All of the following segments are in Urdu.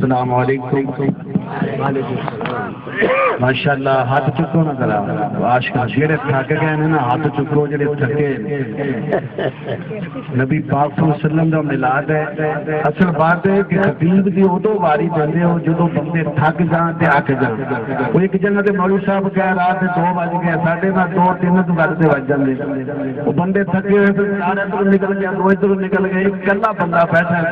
السلام علیکم. ماشاءاللہ ہاتھ چکو نہ کرا عاشق جڑے تھک گئے نے نا ہاتھ چکو جڑے تھکے. نبی پاک صلی اللہ علیہ وسلم دا میلاد ہے. اصل بات ہے کہ خطیب دی ادو واری بندے ہو جدو بندے تھک جان تے اک جان. وہ ایک جگہ تے مولوی صاحب کہہ رات 2 بج گئے ساڈے نال 2-3 بجتے بج جاندے. وہ بندے تھکے ہوئے تے سارے ادھر نکل گئے دو ادھر نکل گئے. ایک کلا بندہ بیٹھا ہے.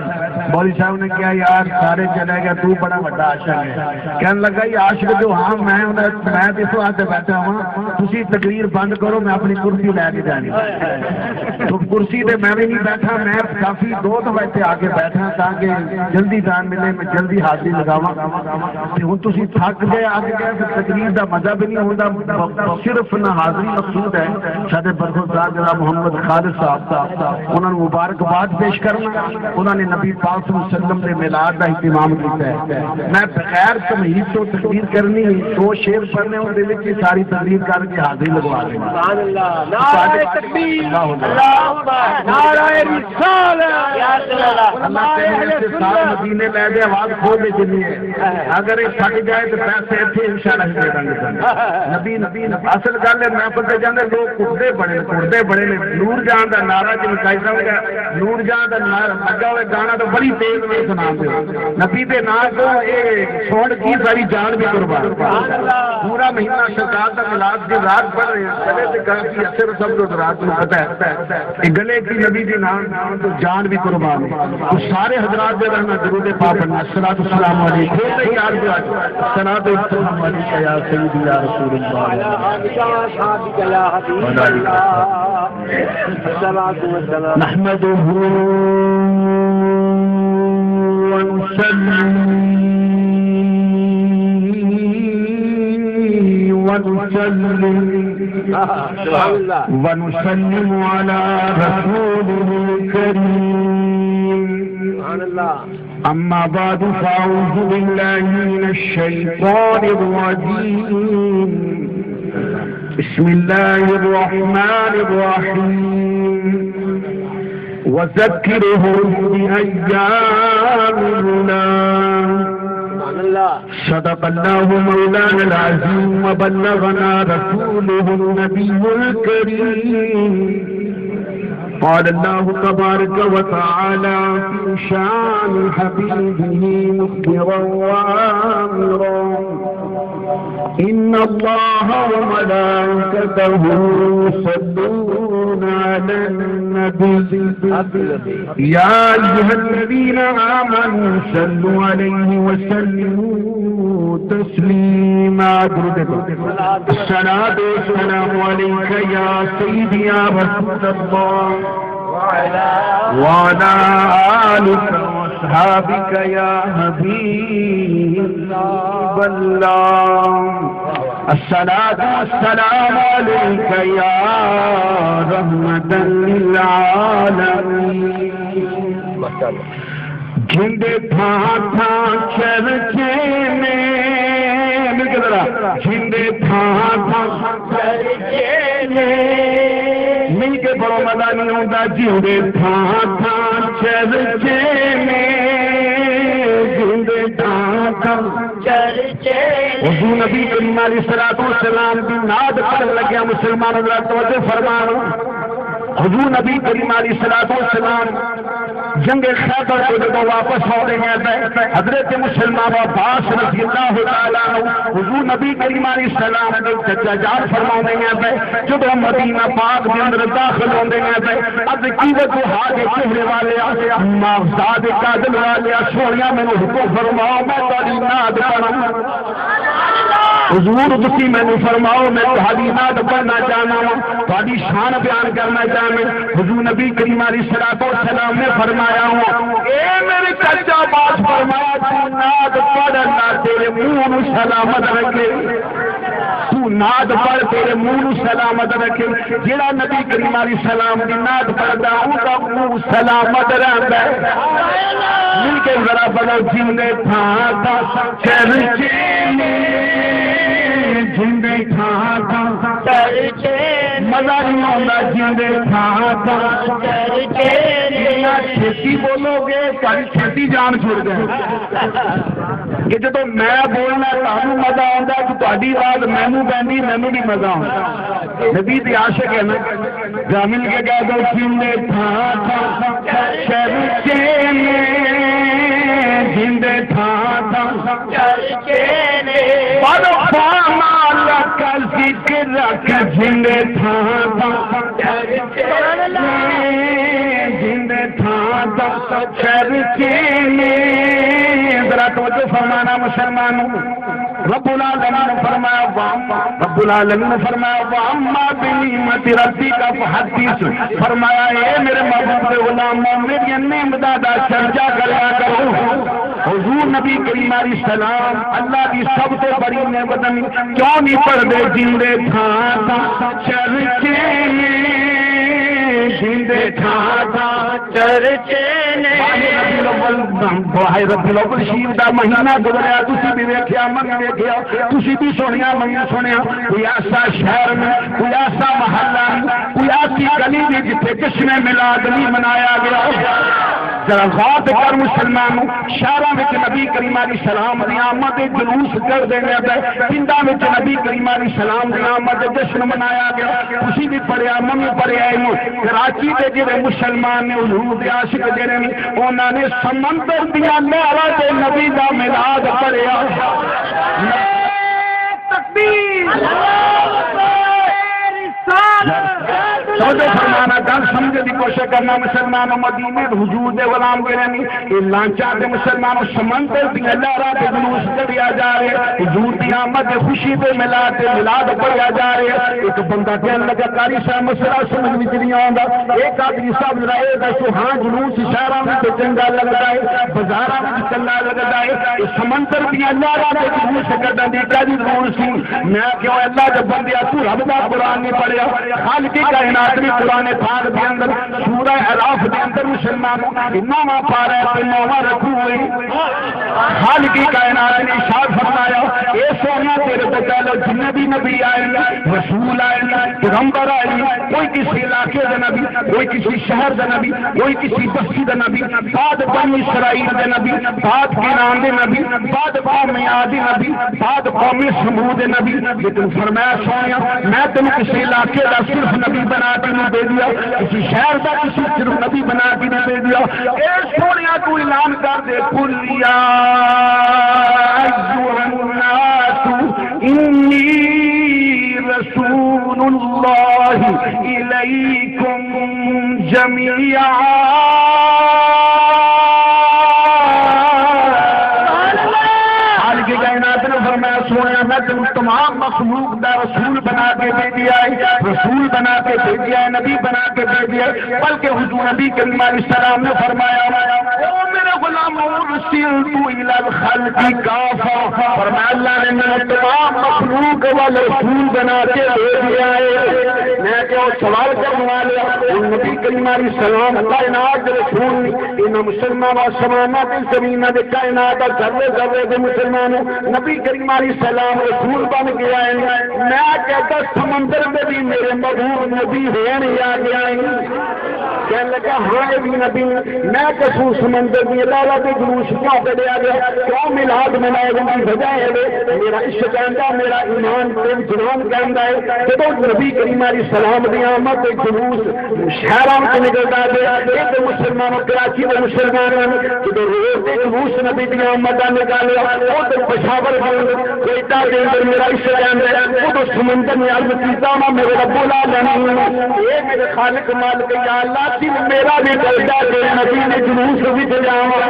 مولوی صاحب نے کہا یار سارے چلے گئے تو بڑا بڑا عاشق ہے. کہنے لگا یہ عاشق جو ہاں میں اس واسطے بیٹھا ہوں تسی تقریر بند کرو میں اپنی کرسی لے کے جانی. تو کرسی تے میں بھی نہیں بیٹھا میں کافی 2 بجے آ کے بیٹھا تاکہ جلدی جان ملے میں جلدی حاضری لگاواں. ہوں تسی تھک گئے آ گئے تقریر دا مزہ بھی نہیں ہوتا. صرف نہ حاضری مقصود ہے. سارے برخوردار جناب محمد خالد صاحب انہوں نے مبارکباد پیش کرنا. انہوں نے نبی پاک صلی اللہ علیہ وسلم کے میلاد کا اہتمام کیا ہے. میں بغیر تمہید تو تقریر کرنی 2 شعر پڑھنے ان کے ساری تقریر کر کے حاضری لگوا دیں. نعرہ تکبیر اللہ اکبر نعرہ رسالت سارے مدینے لے دے آواز کھول دے جنی ہے. اگر یہ تھک جائے تو پیسے اتنے انشاءاللہ دے دیں گے. نبی اصل گل ہے میں پتہ جانے لوگ کٹتے بڑے نے. نور جہاں دا نعرہ جی مکائی صاحب کا نور جہاں دا نعرہ لگا ہوئے گانا تو بڑی تیز میں سنا دے. نبی دے نام کو سوڑ کی ساری جان بھی قربان. پورا مہینہ سرکار کا میلاد کی رات پڑھ رہے ہیں. گلے سے کہا کہ اکثر سب کو رات میں پتہ ہے گلے کی نبی کے نام تو جان بھی قربان ہے. تو سارے حضرات دے رہنا درود پاک پڑھنا. الصلوۃ والسلام علیکم یار جو صلوۃ والسلام علیک یا سیدی یا رسول اللہ یا حبیب اللہ. نحمدہ ونسلم على رسوله الكريم. أما بعد فأعوذ بالله من الشيطان الرجيم. بسم الله الرحمن الرحيم. وذكرهم بأيام الله. صدق الله مولانا العظيم وبلغنا رسوله النبي الكريم. قال الله تبارك وتعالى في شان حبيبه مخبرا وآمرا إن الله وملائكته يصلون على النبي يا أيها الذين آمنوا صلوا عليه وسلموا تسليما. الصلاة والسلام عليك يا سيدي يا رسول الله وعلى آلك وأصحابك يا حبيب الله. الصلاة والسلام عليك يا رحمة للعالمين. جھنڈے تھا چرچے میں جھنڈے تھا چرچے میں مل کے بڑا مزہ نہیں ہوتا. جھنڈے تھا چرچے میں جھنڈے تھا چرچے. حضور نبی کریم علیہ الصلوۃ والسلام کی نعت پڑھنے لگیا. مسلمانوں ذرا توجہ فرماؤ. حضور نبی کریم علیہ الصلوۃ والسلام جنگ خیبر کو جب واپس ہو رہے ہیں حضرت مسلمان عباس رضی اللہ تعالیٰ عنہ حضور نبی کریم علیہ السلام نے چچا جان فرما رہے ہیں جب مدینہ پاک کے اندر داخل ہو رہے ہیں اب کی وجہ حاج چہرے والے مافزاد کاجل والے سوڑیاں میں حکم فرماؤ میں تاری ناد پڑھوں. حضور تسی میں فرماؤ میں تہاڈی ناد پڑھنا چاہنا ہوں تہاڈی شان بیان کرنا چاہنا. حضور نبی کریم علیہ الصلوۃ والسلام نے فرمایا ہوں اے میرے چچا باس فرمایا تو ناد پڑھنا تیرے منہ سلامت رکھے. تو ناد پڑھ تیرے منہ سلامت رکھے. جڑا نبی کریم علیہ السلام کی ناد پڑھدا ان کا منہ سلامت رہندا ہے. مل کے ذرا بڑا جیندے تھا چرچے میں جھنڈے تھا چرچے مزہ نہیں آتا جیندے تھان تھان چھتی بولو گے تاری چھتی جان چھوڑ گئے کہ جب میں بولنا تمہیں مزہ آتا تو تاری آواز مینوں پہنی مینوں بھی مزہ آتا نبی دی عاشق ہے نا جا مل کے کہہ دو جیندے تھان تھان چرچے میں جیندے تھان تھان چرچے میں بڑو پاما کا ذکر رکھ جیندے تھان تھان چرچے میں جیندے تھان تھان چرچے میں ذرا توجہ فرمانا مسلمانوں رب العالمین نے فرمایا رب العالمین نے فرمایا واما بنعمت ربک فحدث فرمایا اے میرے محبوب غلاموں میری نعمتاں دا چرچا کریا کرو حضور نبی کریم علیہ السلام اللہ کی سب سے بڑی نعمت کیوں نہیں پڑھتے جیندے تھان تھان چرچے جیندے تھان تھان چرچے باہر ربی الاول شریف دا مہینہ گزریا تسی بھی ویکھیا من ویکھیا تسی بھی سنیا من سنیا کوئی ایسا شہر میں کوئی ایسا محلہ کوئی ایسی گلی میں جتنے جشن میلاد نہیں منایا گیا ذرا غور کر مسلمانوں شہراں وچ نبی کریم علیہ السلام دی آمد جلوس کر دینے پے پنڈاں وچ نبی کریم علیہ السلام دی آمد جشن منایا گیا تسی بھی پڑھیا من بھی پڑھیا کراچی دے جڑے مسلمان نے حضور دے عاشق جڑے نے انہاں نے سمندر دیا لہراں تے نبی دا میلاد پڑھیا تکبیر اللہ اکبر فرمانا گل سمجھنے کی کوشش کرنا مسلمانوں مدینے حضور دے غلام کے رہنی یہ لانچا کے مسلمانوں سمندر دیا لہراں تے جلوس کڈیا جا رہے حضور دی آمد خوشی تے میلاد پڑھیا جا رہے ایک بندہ کہنے لگا قاری صاحب مسئلہ سمجھ وچ نہیں آندا ایک آدمی صاحب ذرا اے دسو ہاں جلوس شہراں وچ چنگا لگدا ہے بازاراں وچ چنگا لگدا ہے یہ سمندر دیا لہراں تے جلوس کڈن دی کدی ضرورت سی میں کیوں اللہ دے بندیا تو رب دا قرآن نہیں پڑھیا خالق کائنات نے قرآن پاک دے اندر سورہ اعراف دے اندر مسلمانوں انما پارا تے نواں رکھو ہوئی خالق کائنات نے ارشاد فرمایا اے سونا تیرے تے پہلے جتنے بھی نبی آئے رسول آئے پیغمبر آئے کوئی کسی علاقے دے نبی کوئی کسی شہر دے نبی کوئی کسی بستی دے نبی بعد بنی اسرائیل دے نبی بعد کنعان دے نبی بعد قوم عاد دے نبی بعد قوم سمود دے نبی لیکن فرمایا سونیا میں تینوں کسی علاقے دا صرف نبی بنا کے نہیں دے دیا کسی شہر کا کسی صرف نبی بنا کے نہیں دے دیا اے سونیا تو اعلان کر دے قل یا ایھا الناس انی رسول اللہ الیکم جمیعا فرمایا سونا میں تم تمام مخلوق دا رسول بنا کے دے دیا ہے رسول بنا کے دے دیا ہے نبی بنا کے دے دیا ہے بلکہ حضور نبی کریم علیہ السلام نے فرمایا او میرے غلام ارسلت الی الخلق کافہ فرمایا اللہ نے مجھے تمام مخلوق والے رسول بنا کے دے دیا ہے میں کہ سوال کرنے والے نبی کریم علیہ السلام کائنات کے رسول ان مسلمان آسمانات زمین دے کائنات ذرے ذرے دے مسلمانوں نبی کریم علیہ السلام رسول بن گیا ہے میں کہتا سمندر میں بھی میرے محبوب نبی ہونے آ گیا ہے کہنے لگا ہاں یہ بھی نبی میں کسوں سمندر میں اللہ کے جلوس کیوں کڈیا گیا کیوں میلاد منائے گا وجہ ہے میرا عشق کہندا میرا ایمان جنان کہندا ہے جب نبی کریم علیہ السلام دی آمد جلوس شہراں وچ نکلدا ہے ایک مسلمانوں کراچی دے مسلمانوں جب روز دے جلوس نبی دی آمد دا نکالیا او تے پشاور کوئٹہ کے اندر میرا عشق کہندا ہے وہ تو سمندر میں عرض کیتا نا میرے رب العالمین اے میرے خالق مالک یا اللہ میرا بھی دلدا تیرے نبی نے جلوس بھی جاواں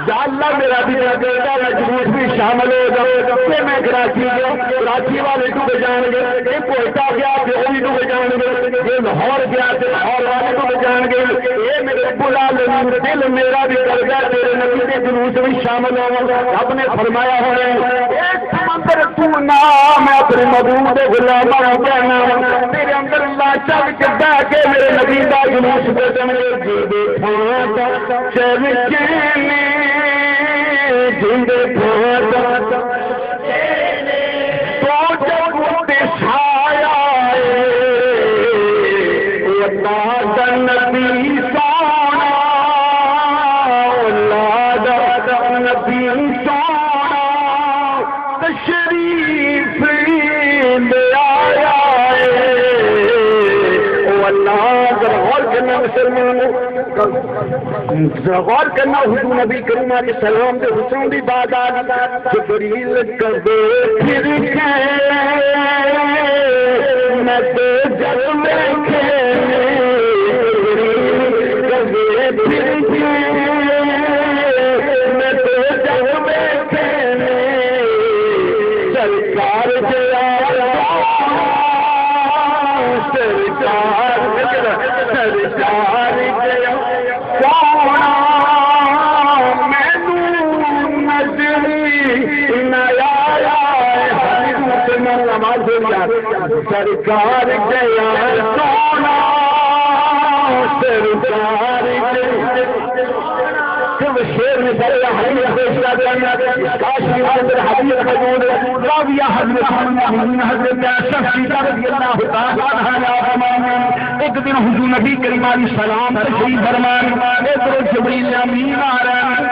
یا اللہ میرا بھی دلدا ہے جلوس بھی شامل ہو جاؤ کہ میں کراچی گیا کراچی والے ڈوبے جان گے یہ کوئٹہ گیا کہ وہ بھی ڈوبے جان گے یہ لاہور گیا کہ لاہور والے ڈوبے جان گے یہ میرے رب العالمین دل میرا بھی دلدا تیرے نبی کے جلوس بھی شامل ہو رب نے فرمایا ہے سمندر تو نام میں اپنے محبوب دے غلاماں نوں کہنا میرے اندر اللہ چل کے بیٹھ کے میرے نبی دا جلوس بدن جی دیکھاں چرچے جندے پھوٹ تو جب سایہ مسلمانوں غور کرنا حضور نبی کریم علیہ السلام دے حسن دی بات آ جبریل کدے پھر کے میں تو جب ویکھے کدے پھر کے میں تو جب ویکھے سرکار جیا سرکار گیا سونا مینو نظری نیا سرکار گیا سونا سرکار شیر میں بڑا حدیث پیش کرنا کاشی حضرت حبیب حضور راویہ حضرت شخصی رضی اللہ تعالیٰ عنہ فرمانے ایک دن حضور نبی کریم علیہ السلام تشریف فرمان ادھر جبریل امین آ رہے ہیں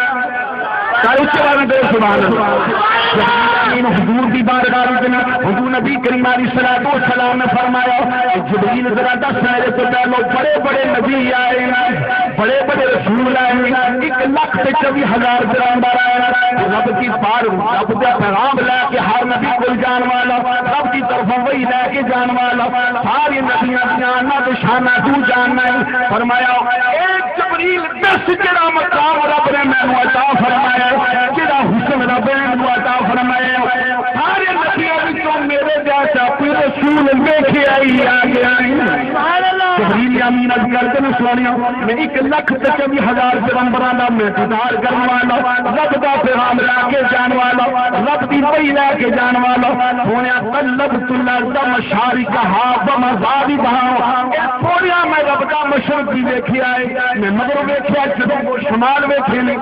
سبحان اللہ حضور کی بارگاہ میں حضور نبی کریم علیہ السلام نے فرمایا جبریل ذرا دس میرے تو پہلو بڑے بڑے نبی آئے بڑے بڑے رسول آئے 1,24,000 پیغمبر آئے رب کی پار رب کا پیغام لے کے ہر نبی کو جان والا رب کی طرف وہی لے کے جان والا ساری نبیاں جاننا تو شانہ تو جاننا ہے فرمایا ایک جبریل دس جڑا مقام رب نے مینوں عطا فرمایا جڑا حسن رب نے مینوں عطا فرمایا سارے نبیوں وچوں میرے جیسا کوئی رسول ویکھے آئی آ گیا سبحان اللہ جبریل امین عرض کرتے ہیں سوانیاں میں 1,24,000 پیغمبراں دا میں دیدار کرن والا رب دا پیغام لے کے جان والا رب دی وحی لے کے جان والا سونیا طلبت الارض مشارقها ومغاربها سونیا میں رب دا مشرق بھی ویکھیا ہے میں مغرب ویکھیا جدوں شمال ویکھے نے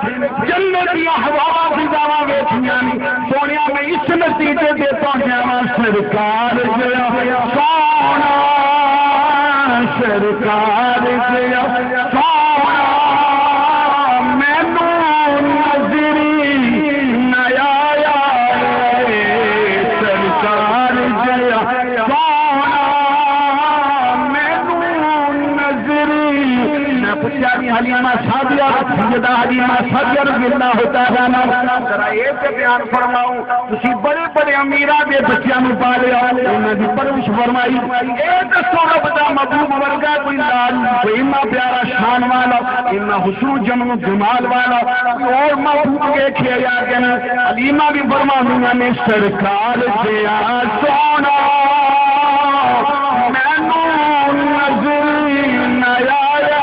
جنت دی ہوا دی دعوا ویکھیاں نے سونیا میں اس نتیجے تے پہنچیا ہاں سرکار جیا سونا سرکار جیا سونا مینوں نظری نیا سرکار جیا سونا مینوں نظری میں پوچھا بھی حلیمہ سعدیہ سیدہ حلیمہ سعدیہ رضی اللہ تعالیٰ عنہ ذرا یہ بیان فرماؤں تسی بڑے بڑے امیراں دے بچیاں نوں پالیا انہاں دی پرورش فرمائی اے دسو رب دا محبوب ورگا کوئی لال کوئی اتنا پیارا شان والا اتنا حسن و جمال و جمال والا اور محبوب ویکھیا یا کہ حلیمہ بھی فرماندیاں نے سرکار دیا سونا مینوں نظر نہ آیا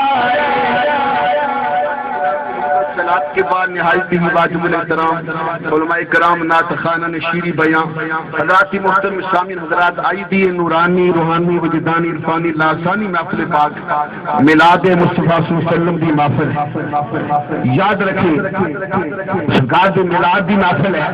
کے بعد نہایت ہی واجب الاحترام علماء کرام نعت خوانان شیری بیان حضرات محترم سامعین حضرات آئی دی نورانی روحانی وجدانی عرفانی لاسانی محفل پاک میلاد مصطفیٰ صلی اللہ علیہ وسلم دی محفل یاد رکھیں سرکار جو میلاد دی محفل ہے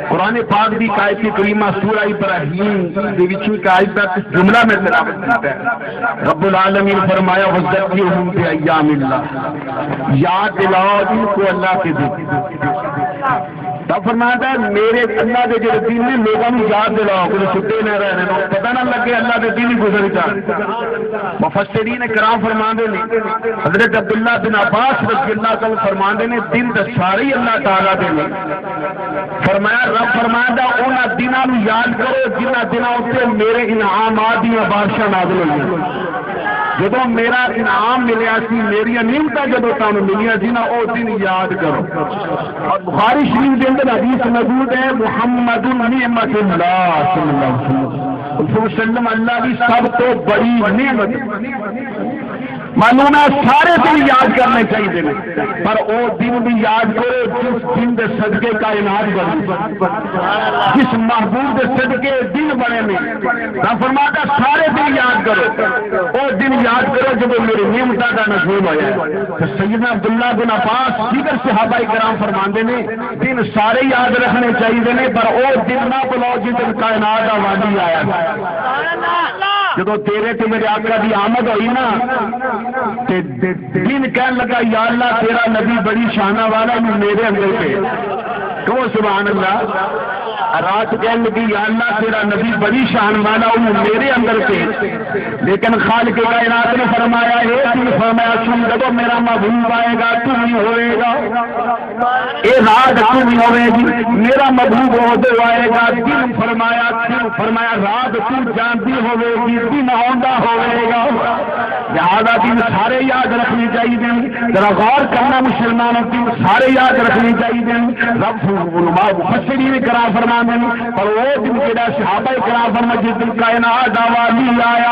قرآن پاک دی آیت کریمہ سورہ ابراہیم دی وچ ایک آیت دا جملہ میں تلاوت کرتا ہے رب العالمین فرمایا وذکرہم بایام اللہ یاد دلاؤ جن کو اللہ کے دن تب فرماتا ہے میرے اللہ کے جو دن میں لوگوں نے یاد دلاؤ کہ ستے نہ رہنے پتہ نہ لگے اللہ کے دن ہی گزر جا مفسرین کرام فرماندے نے حضرت عبداللہ بن عباس رضی اللہ تعالی فرماندے نے دن تے سارے اللہ تعالیٰ دے نے فرمایا رب فرماتا انہاں دناں نوں یاد کرو جنہاں دناں تے میرے انعامات دی بارشاں نازل ہوئیں جدو میرا انعام ملیا سی میری نعمت جدو تمہیں ملیا سی نا وہ دن یاد کرو اور بخاری شریف کے اندر حدیث موجود ہے محمد نعمت اللہ صلی اللہ علیہ وسلم اللہ کی سب تو بڑی نعمت معلوم ہے سارے دن یاد کرنے چاہیے پر وہ دن بھی یاد کرو جس دن کے صدقے کائنات بنے جس محبوب کے صدقے دن بنے میں فرماتا سارے دن یاد کرو وہ دن یاد کرو جب میری نعمت کا نزول ہوا تو سیدنا عبداللہ بن عباس دیگر صحابہ کرام فرماندے نے دن سارے یاد رکھنے چاہیے پر وہ دن نہ بلاؤ جس دن کائنات کا وادی آیا جب تیرے تے میرے آقا دی آمد ہوئی نا دن کہنے لگا یا اللہ تیرا نبی بڑی شانہ والا میرے اندر پہ کہو سبحان اللہ. رات کہنے لگی یا اللہ تیرا نبی بڑی شان والا ہوں میرے اندر سے، لیکن خالق کائنات نے فرمایا فرمایا سن جب میرا محبوب آئے گا تو ہی ہوئے گا، اے رات تو ہی ہوئے گی، میرا محبوب عہدے آئے گا. دن فرمایا رات تو جانتی ہوئے گی دن آندا ہوئے گا. لہذا دن سارے یاد رکھنی چاہیے، ذرا غور کرنا مسلمانوں دن سارے یاد رکھنی چاہیے. رب علماء مفسرین کرام فرما پر وہ دن جڑا صحابہ کرام فرما جس دن کائنات دا والی آیا،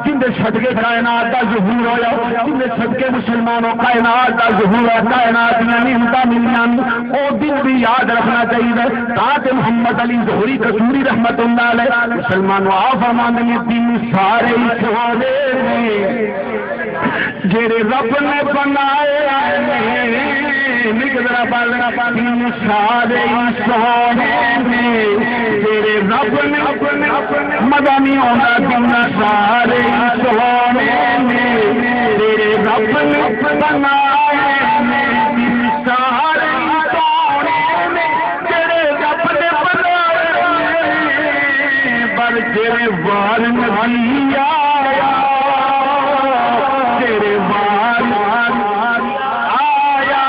جن دے صدقے کائنات دا ظہور ہویا، جن دے صدقے مسلمانوں کائنات دا ظہور ہوا، کائنات میں نعمتاں ملیاں، او دن بھی یاد رکھنا چاہیے. تاکہ محمد علی ظہوری قصوری رحمت اللہ علیہ مسلمانوں آ فرماندے نے دن سارے سوالے جڑے رب نے بنائے نگرا بالنا دن سارے سوالے تیرے رب نے مزہ نہیں آتا دن سارے سوالے تیرے رب نے بنائے دن سارے سونے تیرے رب نے بنائے پر تیرے وار نہیں آیا تیرے وار آیا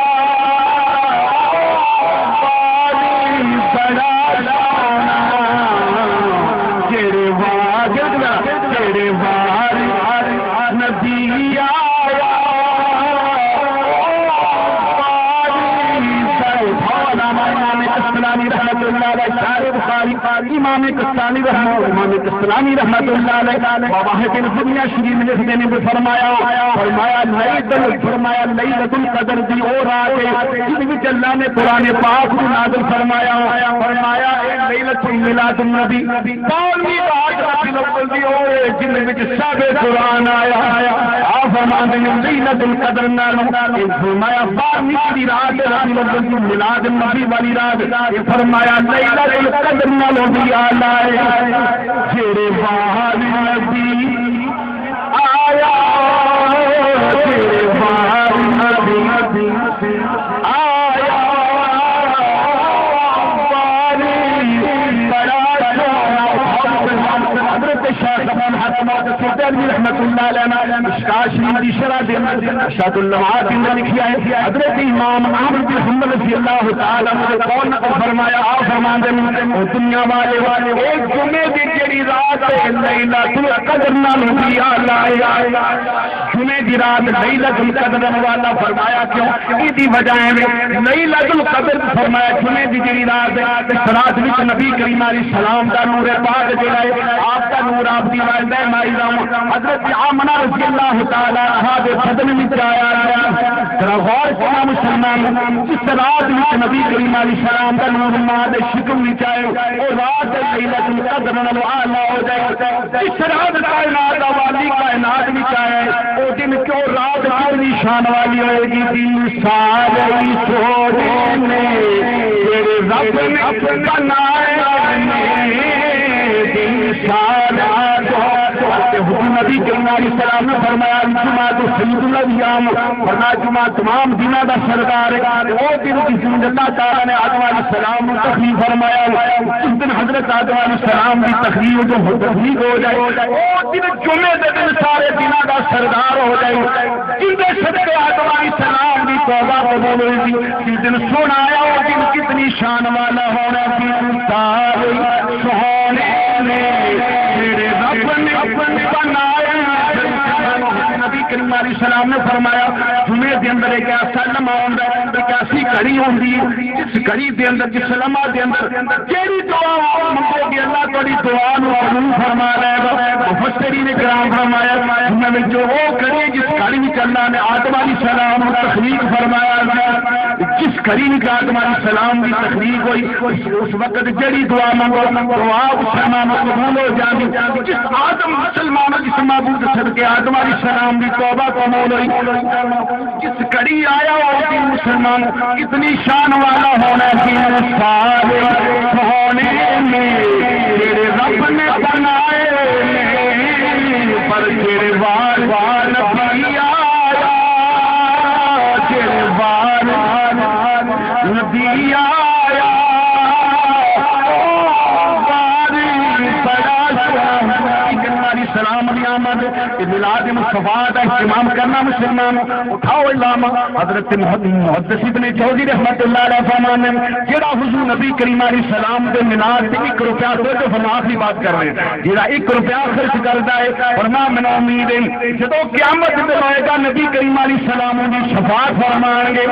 تیرے وار نبی آیا کستلانی رحمت اللہ علیہ شارع بخاری امام کستلانی رحمت اللہ علیہ واحد الدنیا شریف لکھنے نے فرمایا لیلۃ القدر دی او رات ہے جس وچ اللہ نے قرآن پاک کو نازل فرمایا لیلۃ میلاد النبی 12ویں رات ربیع الاول دی او ہے جن وچ سب قرآن آیا. آپ فرماتے ہیں لیلۃ القدر نالوں فرمایا 12ویں رات ربیع الاول دی میلاد النبی والی رات فرمایا لیلۃ القدر نالوں بھی آلہ جڑے باہر نبی آیا جڑے باہر نبی آیا حضرت شیخ امام حسن الدین رحمت اللہ علیہ مشکاۃ شریف کی شرح دے ارشاد اللمعات میں لکھا ہے حضرت امام احمد بن حنبل رضی اللہ تعالی عنہ قول نقل فرمایا آپ فرماتے ہیں دنیا والے ایک جمعے کی جڑی رات ہے لیلۃ القدر نال ہوندی آیا جمعے کی رات لیلۃ القدر والا فرمایا کیوں کی وجہ ہے لیلۃ القدر فرمایا جمعے کی جڑی رات ہے رات وچ نبی کریم علیہ السلام دا نور پاک جڑا ہے آپ کا نور آپ کی والدہ مائرہ حضرت آمنہ رضی اللہ تعالی عنہا دے بدن میں آیا ذرا غور کرنا مسلمان جس رات میں نبی کریم علیہ السلام کا نور ماں دے شکم میں آئے اور رات لیلۃ القدر نال اعلی ہو جائے اس رات کائنات والی کائنات میں آئے او دن کیوں رات کتنی شان والی ہوئے گی دن سارے سونے نے تیرے رب نے بنائے نبی کریم علیہ السلام نے فرمایا جمعہ تو سید الایام فرمایا جمعہ تمام دنوں کا سردار ہے وہ دن کی زندگی اللہ تعالیٰ نے آدم علیہ السلام کو تخلیق فرمایا اس دن حضرت آدم علیہ السلام کی تخلیق جو تخلیق ہو جائے وہ دن جمعے کے دن سارے دنوں کا سردار ہو جائے جن کے صدقے آدم علیہ السلام کی توبہ قبول ہوئی جس دن سونا آیا وہ دن کتنی شان والا ہونا دن سارے سہانے میرے رب نے بنایا نبی کریم علیہ السلام نے فرمایا جمعے کے اندر ایک ایسا لمحہ ہوتا ہے ایک ایسی گھڑی ہوتی ہے جس گھڑی کے اندر جس لمحہ کے اندر جیڑی دعا منگو گی اللہ تھوڑی دعا نو قبول فرما رہے گا مفسرین کرام فرمایا جنہاں میں جو وہ گھڑی جس گھڑی میں اللہ نے آدم علیہ السلام کو تخلیق فرمایا جس گھڑی میں آدم علیہ السلام کی تخلیق ہوئی اس وقت جیڑی دعا منگو دعا مسلمانوں قبول ہو جاتی جس آدم مسلمانوں جس معبود صدقے آدم علیہ السلام کی توبہ قبول ہوئی جس گھڑی آیا وہ مسلمان اتنی شان والا ہونا کہ سارے ہونے میں تیرے رب نے بنائے پر تیرے وار نبی آیا تیرے وار نبی آیا کہ میلاد مصطفیٰ کا اہتمام کرنا مسلمانوں اٹھاؤ علامہ حضرت محدث ابن جوزی رحمت اللہ علیہ فرمانے جڑا حضور نبی کریم علیہ السلام کے میلاد سے 1 روپیہ دو تو ہم آخری بات کر رہے ہیں جڑا 1 روپیہ خرچ کرتا ہے فرما من امید جدو قیامت میں آئے گا نبی کریم علیہ السلام کی شفاعت فرمائیں گے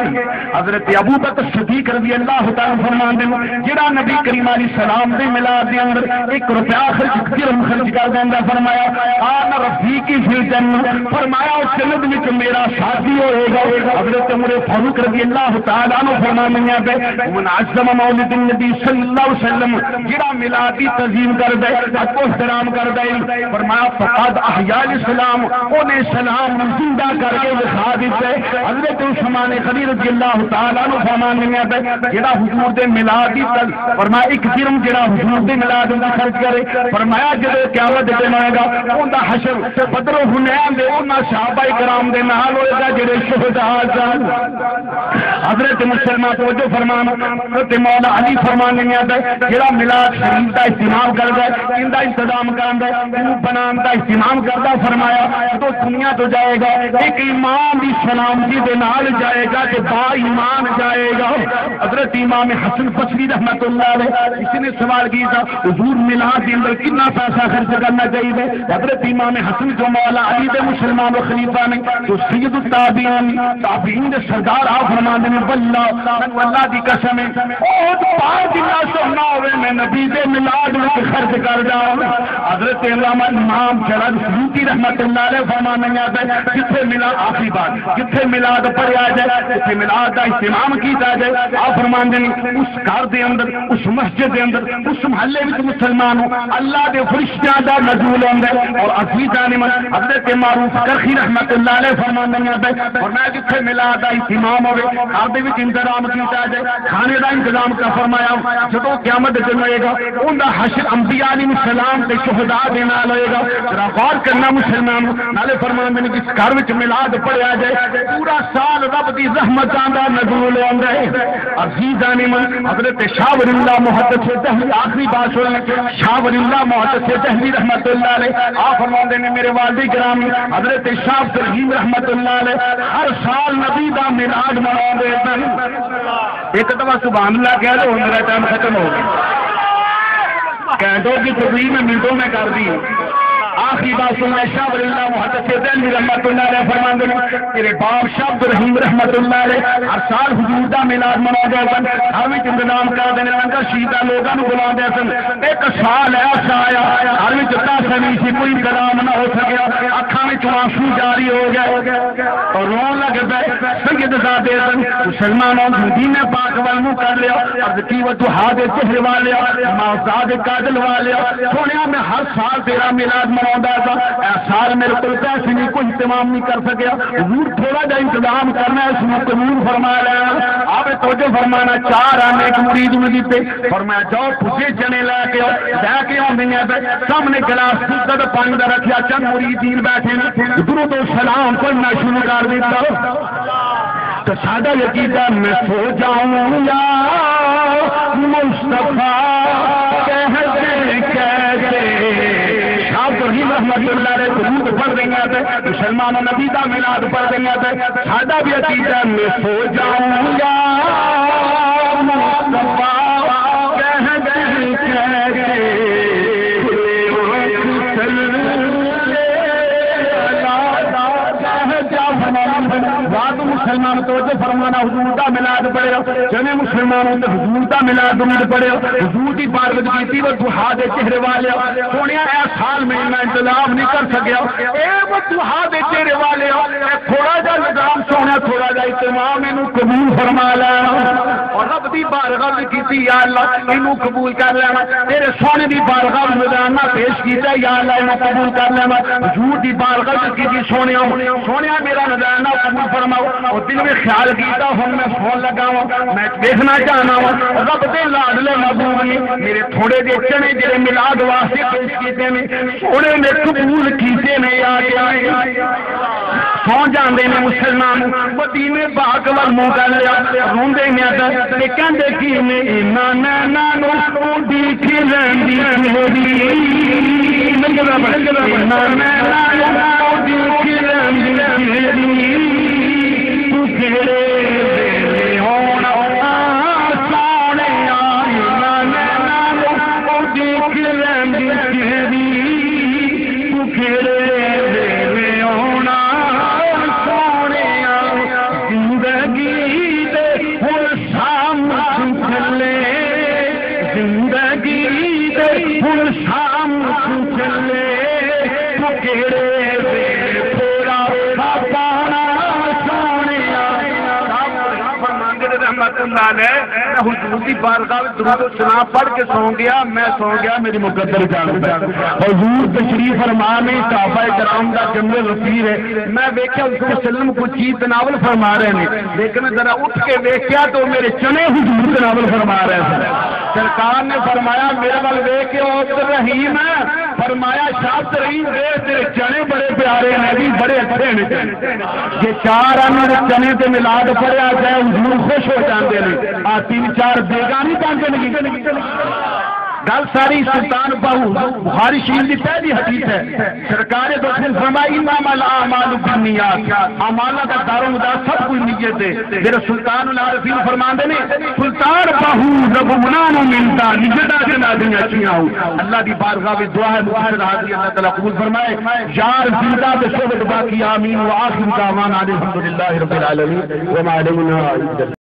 حضرت ابو بکر صدیق رضی اللہ تعالی فرماتے ہیں جڑا نبی کریم علیہ السلام کے میلاد کے اندر 1 روپیہ خرچ کر دینا فرمایا آنا رفیقی فی الجنہ فرمایا اس جنت میں میرا ساتھی ہوئے گا حضرت عمر فاروق رضی اللہ تعالیٰ عنہ فرمانے پہ من عظم مولد النبی صلی اللہ علیہ وسلم جڑا میلادی تعظیم کر دے حق و احترام کر دے فرمایا فقد احیا الاسلام انہیں اسلام زندہ کر کے دکھا دیتے حضرت عثمان غنی رضی اللہ تعالیٰ عنہ فرمانے پہ جڑا حضور دے میلادی فرمایا 1 درہم جڑا حضور دے میلاد میں خرچ کرے فرمایا جب قیامت دن آئے گا اوندا حشر بدر و حنین دے انہاں صحابہ کرام دے نال ہوئے گا جڑے شہداء جان حضرت مسلمان توجہ فرمان حضرت مولا علی فرمانے جڑا میلاد شریف کا اہتمام کرتا ہے ان کا انتظام کرتا ہے بنان کا اہتمام کرتا فرمایا تو دنیا تو جائے گا ایک امام کی سلامتی دے نال جائے گا کہ با ایمان جائے گا حضرت امام حسن بصری رحمت اللہ علیہ کسی نے سوال کیا تھا حضور میلاد کے اندر کتنا پیسہ خرچ کرنا چاہیے حضرت امام حسن جو مولا علی دے مسلمان و خلیفہ نے جو سید التابعین تابعین دے سردار آپ فرماندے نے واللہ دی قسم بہت پار جنہ سونا ہوئے میں نبی دے میلاد میں خرچ کر جاؤں حضرت علامہ امام جلال سیوطی رحمت اللہ علیہ فرمانے جتھے میلاد آخری بات جتھے میلاد پڑھیا جائے جتھے میلاد کا اہتمام کیتا جائے آپ فرماندے نے اس گھر دے اندر اس مسجد دے اندر اس محلے وچ مسلمانوں اللہ دے فرشتیاں دا نزول ہوندا اور عزیزان من حضرت معروف کرخی رحمت اللہ علیہ فرماندے فرمایا جتھے میلاد کا اہتمام ہوئے گھر دے وچ انتظام کیتا جائے کھانے کا انتظام کا فرمایا جب قیامت دن ہوئے گا ان کا حشر انبیاء علیہ السلام کے شہداء دے نال ہوئے گا ذرا غور کرنا مسلمان نالے فرماندے نے جس گھر وچ میلاد پڑھیا جائے پورا سال رب دی رحمتاں دا نزول ہوندا ہے عزیزان من حضرت شاہ ولی اللہ محدث دہلوی آخری بات سنیں شاہ ولی اللہ محدث دہلوی رحمت اللہ علیہ آپ فرماندے نے میرے والد گرامی حضرت شاہ ترغیب رحمت اللہ علیہ ہر سال نبی دا میلاد مناتے ہیں ایک دفعہ سبحان اللہ کہہ لو میرا ٹائم ختم ہو گیا گھنٹوں کی تقریر میں منٹوں میں کر دی آخری بات سننا شاہ ولی اللہ محدث دہلوی رحمت اللہ علیہ فرماندے نے میرے باپ شاہ عبد الرحیم رحمت اللہ علیہ ہر سال حضور دا میلاد مناتے سن ہر وچ انتظام کرتے ہیں لنگر شہیداں لوگاں نوں بلاندے سن ایک سال ایسا آیا ہر وچ دس نہیں سی کوئی انتظام نہ ہو سکیا اکھاں وچ آنسو جاری ہو گئے اور رون لگ پئے سید زادے سن مسلمانوں مدینے پاک ول منہ کر لیا عرض کی وجہ دے چہرے والے ماوزاد کاجل والے سونیا میں ہر سال تیرا میلاد سال میرے کو پیسے نہیں کوئی انتظام نہیں کر سکیا حضور تھوڑا جا انتظام کرنا ہے اس میں قبول فرمایا آپ توجہ فرمانا 4 آنے ایک مرید میں دیتے فرمایا جاؤ پوچھے چنے لے کے آؤں سامنے گلاس دودھ پانی کا رکھا چند مریدین بیٹھے درود و سلام پڑھنا شروع کر دیتا تو سادہ یقیدہ میں سو جاؤں یا مصطفیٰ کہتے کہتے رحمت اللہ علیہ درود پڑھ رہی ہیں مسلمانوں نبی دا میلاد پڑھ رہی ہیں سادہ بھی عقیدہ میں سو جاؤں یا مصطفیٰ کہتے مسلمان تو فرمانا حضور دا میلاد پڑھے جنے مسلمانوں نے حضور دا میلاد پڑھے حضور دی بارگاہ کیتی وہ دعا دے چہرے والے سونیا اے سال میں میں انتظام نہیں کر سکیا اے وہ دعا دے چہرے والے تھوڑا جا نظام سونا تھوڑا جا اہتمام اینو قبول فرما لے اور رب دی بارگاہ کیتی یا اللہ اینو قبول کر لینا تیرے سونے دی بارگاہ میں نذرانہ پیش کیتا یا اللہ اینو قبول کر لینا حضور دی بارگاہ کیتی سونیا میرا نذرانہ قبول فرماؤ اور دل میں خیال کیتا ہوں میں فون لگاؤں میں دیکھنا چاہنا ہوں رب دے لاڈلے محبوب نے میرے تھوڑے دے چنے جڑے میلاد واسطے پیش کیتے نے سونے نے قبول کیتے نے یا سو جاندے نے مسلمان مدینے پاک ول منہ کر لیا روندے نے تے کہندے کی نے اینا نینا نو دیکھ لیندی میری نگلا بڑا اینا نینا نو دیکھ لیندی میری تو کیڑے ویلے ہونا سونے اینا نینا نو دیکھ لیندی میری تو کیڑے حضور کی بارگاہ میں درود و ثنا پڑھ کے سو گیا میں سو گیا میری مقدر جان حضور تشریف فرما میں صحابہ کرام دا جنرل رفیق ہے میں ویکھیا اس کو سلم کو چیز تناول فرما رہے ہیں لیکن ذرا اٹھ کے ویکھیا تو میرے چنے حضور تناول فرما رہے ہیں سرکار نے فرمایا میرے وال ویکھ کے عبد رحیم ہے فرمایا شاہد رحیم ویکھ تیرے چنے بڑے پیارے ہیں بھی بڑے اچھے ہیں یہ چار انہوں نے چنے تے میلاد پڑھیا جائے حضور خوش ہو جاندے نے آ تین چار بیگا نہیں پاندے نہیں گل ساری سلطان باہو بخاری شریف کی پہلی حدیث ہے سرکار دو دن فرمائی انما الاعمال بالنیات اعمال کا دار و مدار سب کچھ نیت ہے میرے سلطان العارفین فرماندے نے سلطان باہو جب منانو ملتا نجدا جنا دنیا چیاں اللہ دی بارگاہ میں دعا ہے مجھے حاضری اللہ تعالی قبول فرمائے یار زندہ بے صحبت باقی آمین و آخر دعوانا الحمدللہ رب العالمین وما علینا